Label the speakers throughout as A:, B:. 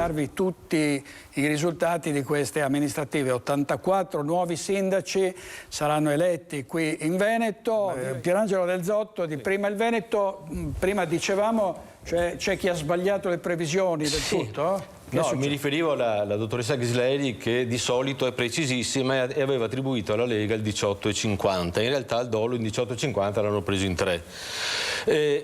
A: darvi tutti i risultati di queste amministrative. 84 nuovi sindaci saranno eletti qui in Veneto. Pierangelo Del Zotto di Prima il Veneto, prima dicevamo, c'è chi ha sbagliato le previsioni del tutto?
B: No, mi riferivo alla dottoressa Ghisleri, che di solito è precisissima e aveva attribuito alla Lega il 18,50. In realtà il Dolo in 18,50 l'hanno preso in 3.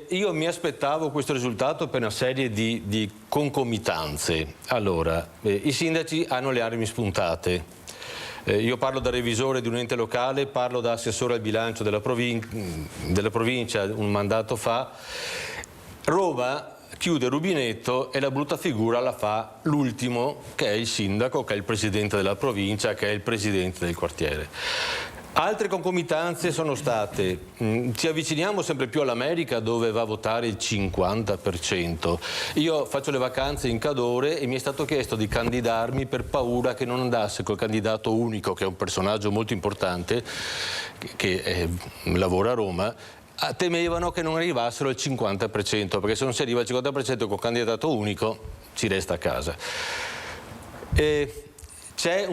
B: Io mi aspettavo questo risultato per una serie di concomitanze. Allora, i sindaci hanno le armi spuntate. Io parlo da revisore di un ente locale, parlo da assessore al bilancio della provincia un mandato fa. Roma chiude il rubinetto e la brutta figura la fa l'ultimo, che è il sindaco, che è il presidente della provincia, che è il presidente del quartiere. Altre concomitanze sono state, ci avviciniamo sempre più all'America, dove va a votare il 50%. Io faccio le vacanze in Cadore e mi è stato chiesto di candidarmi per paura che non andasse col candidato unico, che è un personaggio molto importante, che lavora a Roma. Temevano che non arrivassero al 50%, perché se non si arriva al 50% col candidato unico si resta a casa. C'è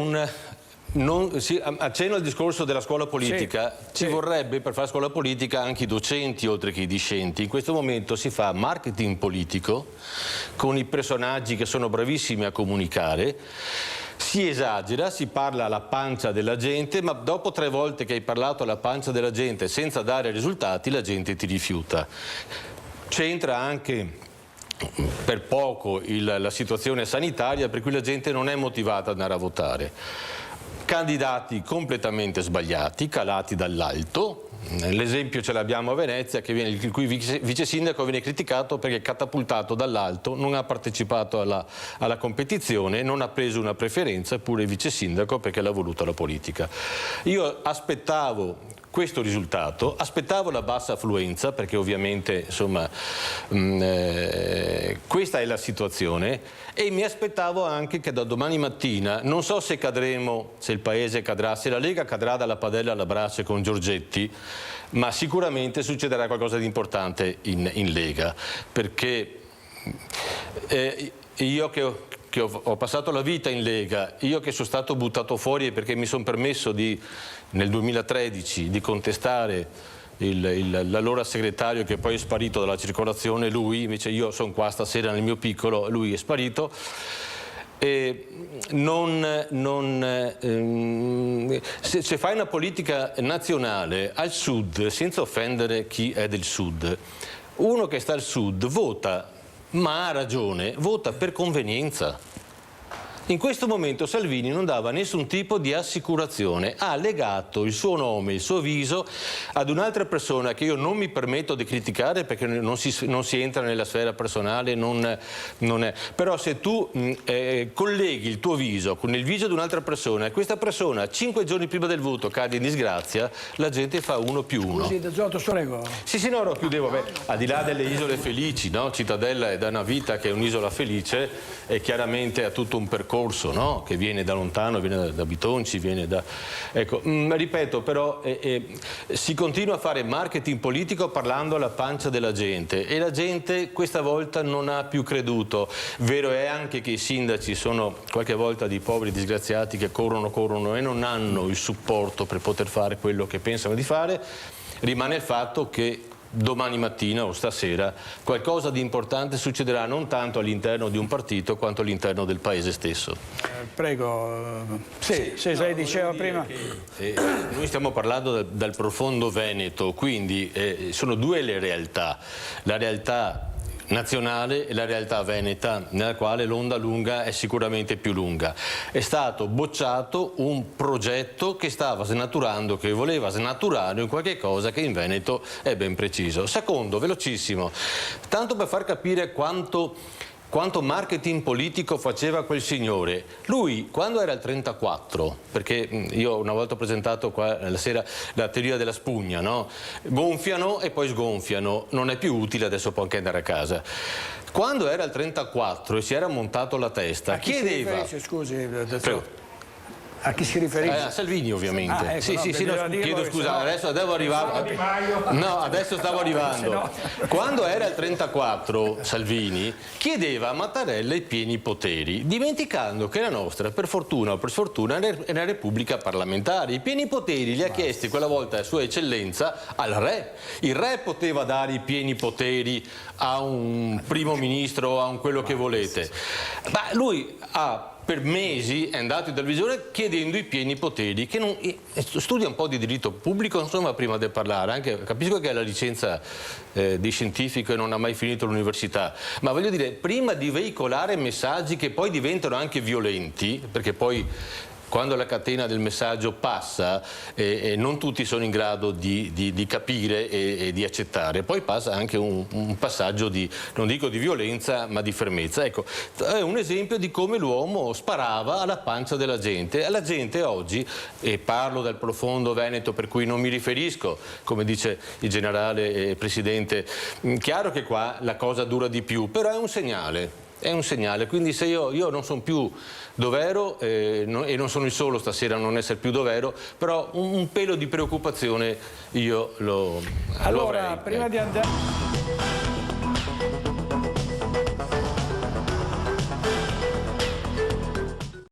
B: accenno al discorso della scuola politica, ci vorrebbe per fare scuola politica anche i docenti oltre che i discenti. In questo momento si fa marketing politico con i personaggi che sono bravissimi a comunicare. Si esagera, si parla alla pancia della gente, ma dopo 3 volte che hai parlato alla pancia della gente senza dare risultati, la gente ti rifiuta. C'entra anche per poco la situazione sanitaria, per cui la gente non è motivata ad andare a votare. Candidati completamente sbagliati, calati dall'alto. L'esempio ce l'abbiamo a Venezia, il cui vice sindaco viene criticato perché è catapultato dall'alto, non ha partecipato alla competizione, non ha preso una preferenza, eppure vice sindaco perché l'ha voluto la politica. Io aspettavo questo risultato, aspettavo la bassa affluenza, perché ovviamente insomma questa è la situazione, e mi aspettavo anche che da domani mattina, non so se cadremo, se il paese cadrà, se la Lega cadrà dalla padella alla brace con Giorgetti, ma sicuramente succederà qualcosa di importante in Lega, perché io che ho passato la vita in Lega, io che sono stato buttato fuori perché mi sono permesso nel 2013 di contestare l'allora segretario, che poi è sparito dalla circolazione, lui invece, io sono qua stasera nel mio piccolo, lui è sparito. Se fai una politica nazionale al sud, senza offendere chi è del sud, uno che sta al sud vota, ma ha ragione, vota per convenienza. In questo momento Salvini non dava nessun tipo di assicurazione, ha legato il suo nome, il suo viso ad un'altra persona che io non mi permetto di criticare, perché non si entra nella sfera personale, non è. Però se tu colleghi il tuo viso con il viso di un'altra persona e questa persona 5 giorni prima del voto cade in disgrazia, la gente fa 1+1.
A: Scusi, Del Zotto, prego.
B: Sì, no, chiudevo. Al di là delle isole felici, no? Cittadella è da una vita che è un'isola felice e chiaramente ha tutto un percorso, no? Che viene da lontano, viene da Bitonci, viene da... Ecco, ripeto, però si continua a fare marketing politico parlando alla pancia della gente, e la gente questa volta non ha più creduto. Vero è anche che i sindaci sono qualche volta dei poveri disgraziati che corrono e non hanno il supporto per poter fare quello che pensano di fare. Rimane il fatto che domani mattina o stasera qualcosa di importante succederà, non tanto all'interno di un partito quanto all'interno del paese stesso.
A: Prego. Sì, lei diceva prima.
B: Noi stiamo parlando dal profondo Veneto, quindi sono 2 le realtà. La realtà nazionale e la realtà veneta, nella quale l'onda lunga è sicuramente più lunga. È stato bocciato un progetto che stava snaturando, che voleva snaturare un qualche cosa che in Veneto è ben preciso. Secondo, velocissimo, tanto per far capire quanto marketing politico faceva quel signore. Lui, quando era al 34, perché io una volta ho presentato qua la sera la teoria della spugna, no? Gonfiano e poi sgonfiano, non è più utile, adesso può anche andare a casa. Quando era al 34 e si era montato la testa, chiedeva...
A: Scusi,
B: Prego.
A: A chi si riferisce?
B: A Salvini, ovviamente.
A: Ah, ecco,
B: sì,
A: no,
B: sì, sì, no, chiedo scusa, adesso devo arrivare. No, adesso stavo arrivando. Quando era il 34, Salvini chiedeva a Mattarella i pieni poteri, dimenticando che la nostra, per fortuna o per sfortuna, è una repubblica parlamentare. I pieni poteri li ha chiesti quella volta a Sua Eccellenza al re. Il re poteva dare i pieni poteri a un primo ministro o a un quello che volete. Ma lui ha per mesi è andato in televisione chiedendo i pieni poteri, che non, studia un po' di diritto pubblico, insomma, prima di parlare, anche, capisco che ha la licenza di scientifico e non ha mai finito l'università, ma voglio dire, prima di veicolare messaggi che poi diventano anche violenti, perché poi quando la catena del messaggio passa non tutti sono in grado di capire e di accettare, poi passa anche un passaggio di, non dico di violenza, ma di fermezza. Ecco, è un esempio di come l'uomo sparava alla pancia della gente. La gente oggi, e parlo del profondo Veneto per cui non mi riferisco, come dice il generale presidente, chiaro che qua la cosa dura di più, però è un segnale. È un segnale, quindi se io non sono più dov'ero e non sono il solo stasera a non essere più dov'ero, però un pelo di preoccupazione io lo
A: Allora,
B: avrei.
A: prima di andare...